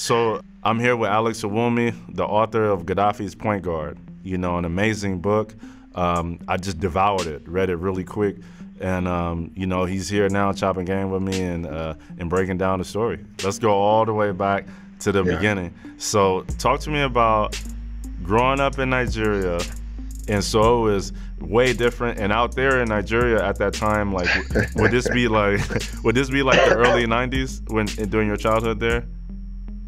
So I'm here with Alex Owumi, the author of Gaddafi's Point Guard. You know, an amazing book. I just devoured it, read it really quick. And, you know, he's here now chopping game with me and breaking down the story. Let's go all the way back to the beginning. So talk to me about growing up in Nigeria. And so it was way different. And out there in Nigeria at that time, like, would this be like the early 90s during your childhood there?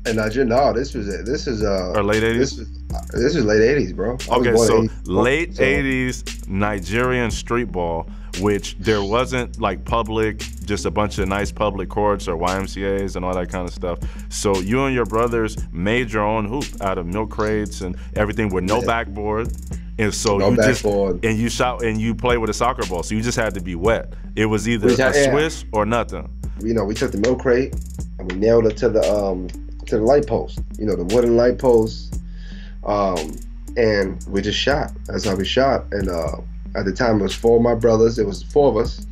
In Nigeria, no, this is or late 80s. This is late 80s, bro. Okay, so late 80s Nigerian street ball, which there wasn't like public, just a bunch of nice public courts or YMCAs and all that kind of stuff. So you and your brothers made your own hoop out of milk crates and everything with no backboard. And so you play with a soccer ball. So you just had to be wet. It was either a Swiss or nothing. You know, we took the milk crate and we nailed it to the light post. You know, the wooden light post. And we just shot. That's how we shot. And at the time it was 4 of my brothers. It was 4 of us.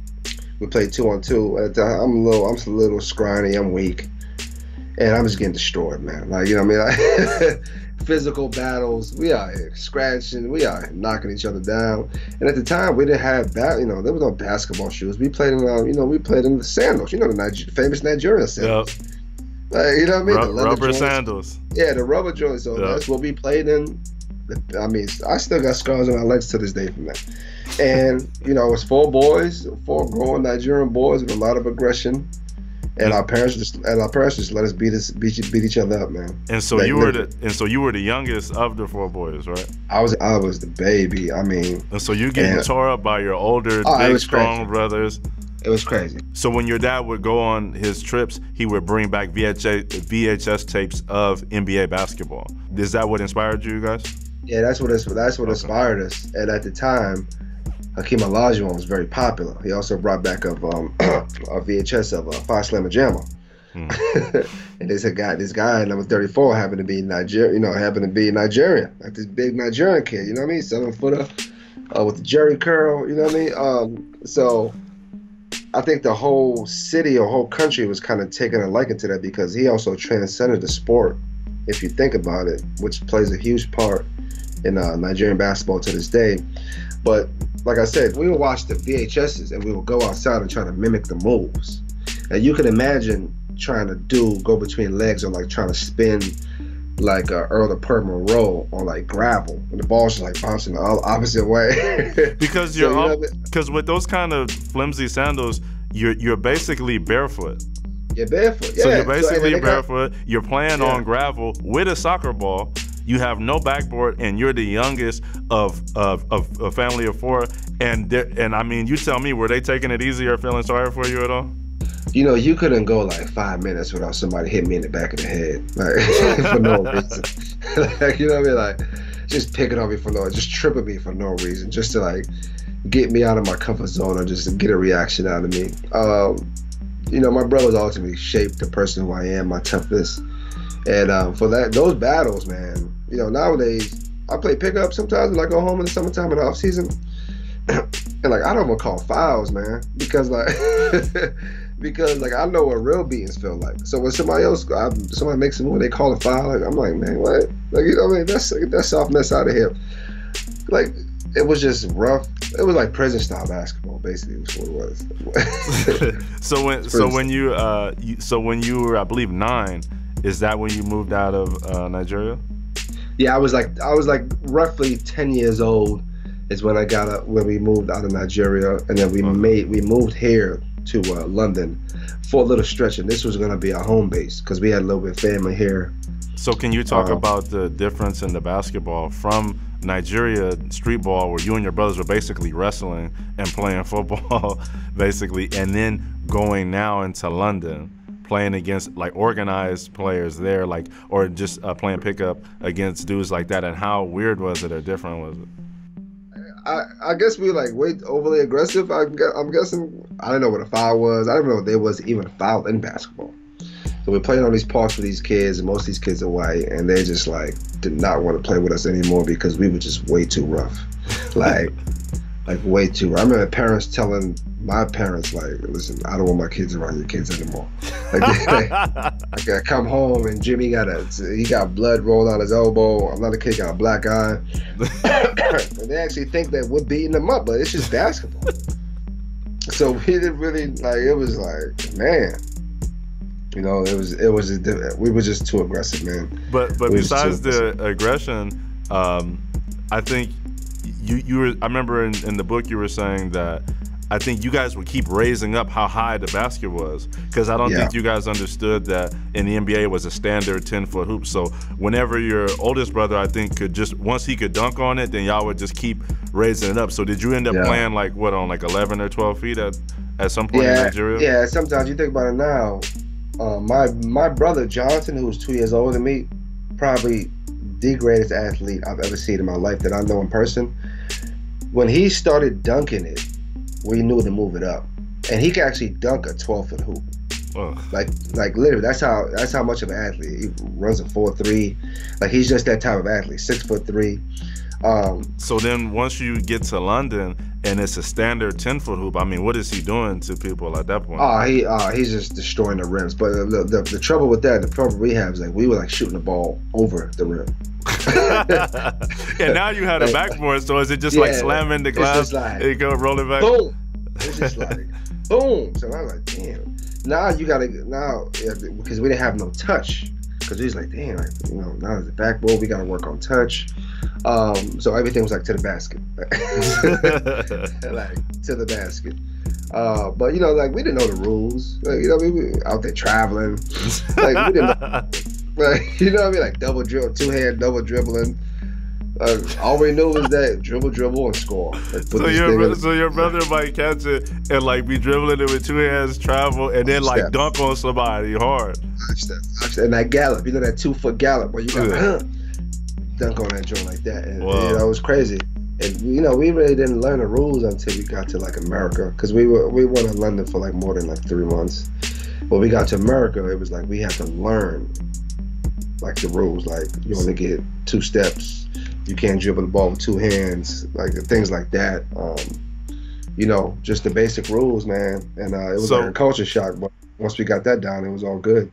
We played 2-on-2. At the time, I'm a little scrawny. I'm weak, and I'm just getting destroyed, man. Like, you know what I mean? Like, physical battles. We are scratching. We are knocking each other down. And at the time, we didn't have there was no basketball shoes. We played in we played in the sandals. You know, the famous Nigerian sandals. Yep. Like, you know what I mean? The rubber sandals. Yeah, the rubber joints. So that's what we played in. I mean, I still got scars on my legs to this day from that. And, you know, it was 4 boys, 4 grown Nigerian boys with a lot of aggression. And our parents just let us beat each other up, man. And so you were the youngest of the 4 boys, right? I was the baby. I mean, and so you getting tore up by your older, big, strong brothers. It was crazy. So when your dad would go on his trips, he would bring back VHS tapes of NBA basketball. Is that what inspired you guys? Yeah, that's what inspired us. And at the time, Hakeem Olajuwon was very popular. He also brought back a VHS of Five Slammer Jammer. And this guy number 34 happened to be Nigerian, like this big Nigerian kid, you know what I mean? 7-footer with the jerry curl, you know what I mean? So I think the whole city or whole country was kind of taking a liking to that because he also transcended the sport, if you think about it, which plays a huge part in Nigerian basketball to this day. But like I said, we would watch the VHSs and we would go outside and try to mimic the moves. And you can imagine trying to go between legs or like trying to spin like Earl the Pert Monroe on like gravel, and the ball's just like bouncing the opposite way. Because because with those kind of flimsy sandals, you're basically barefoot. You're barefoot. Yeah. So you're basically barefoot. You're playing on gravel with a soccer ball. You have no backboard, and you're the youngest of a family of 4. And I mean, you tell me, were they taking it easy or feeling sorry for you at all? You know, you couldn't go like 5 minutes without somebody hitting me in the back of the head, like for no reason. Like, you know what I mean? Like, just picking on me just tripping me for no reason, just to like get me out of my comfort zone or just to get a reaction out of me. You know, my brothers ultimately shaped the person who I am, my toughness. And for those battles, man, you know, nowadays I play pickup sometimes when I go home in the summertime in the off season, and like I don't even call fouls, man, because like I know what real beatings feel like. So when somebody makes a move, they call a foul, like I'm like, man, what? Like, you know what I mean? Get that soft mess out of here. Like, it was just rough. It was like prison style basketball, basically. Was what it was. So when you were, I believe, 9. Is that when you moved out of Nigeria? Yeah, I was like roughly 10 years old is when when we moved out of Nigeria, and then we moved here to London for a little stretch, and this was gonna be our home base because we had a little bit of family here. So can you talk about the difference in the basketball from Nigeria street ball, where you and your brothers were basically wrestling and playing football, basically, and then going now into London, playing against like organized players there, like, or just playing pickup against dudes like that, and how weird was it or different was it? I guess we like way overly aggressive. I'm guessing. I don't know what a foul was. I don't know if there was even a foul in basketball. So we're playing on these parks with these kids, and most of these kids are white, and they just like did not want to play with us anymore because we were just way too rough. Like way too rough. I remember parents telling my parents, like, listen, I don't want my kids around your kids anymore. Like, I come home and Jimmy he got blood rolled on his elbow. Another kid got a black eye. And they actually think that we're beating them up, but it's just basketball. So we didn't really it was like, man, you know, we were just too aggressive, man. But besides the aggression, I think you were. I remember in the book you were saying that I think you guys would keep raising up how high the basket was, because I don't think you guys understood that in the NBA it was a standard 10-foot hoop. So whenever your oldest brother, I think, once he could dunk on it, then y'all would just keep raising it up. So did you end up playing on 11 or 12 feet at some point in Nigeria? Yeah, sometimes you think about it now. My brother Jonathan, who was 2 years older than me, probably the greatest athlete I've ever seen in my life that I know in person. When he started dunking it, we knew to move it up, and he could actually dunk a 12-foot hoop. Ugh. Like literally, that's how much of an athlete. He runs a 4.3. Like, he's just that type of athlete, 6'3". So then once you get to London and it's a standard 10-foot hoop, I mean, what is he doing to people at that point? He's just destroying the rims. But the trouble with that, the problem we have is we were shooting the ball over the rim. And now you had a backboard, so is it just slamming the glass and you go roll it back? Boom! It's just boom! So I was like, damn. Now because we didn't have no touch. Because we was like, damn, now it's the backboard, we got to work on touch. So everything was to the basket. To the basket. But we didn't know the rules. We were out there traveling. We didn't know. Double dribble, two-hand double dribbling. All we knew was that dribble, and score. So your brother might catch it and be dribbling it with two hands, travel, and then dunk on somebody hard. And that gallop, that 2-foot gallop where you got dunk on that joint like that. And it was crazy. And we really didn't learn the rules until we got to America, because we were in London for more than 3 months. When we got to America, it was we had to learn the rules. You only get 2 steps. You can't dribble the ball with 2 hands, things like that. Just the basic rules, man. And it was a culture shock, but once we got that down, it was all good.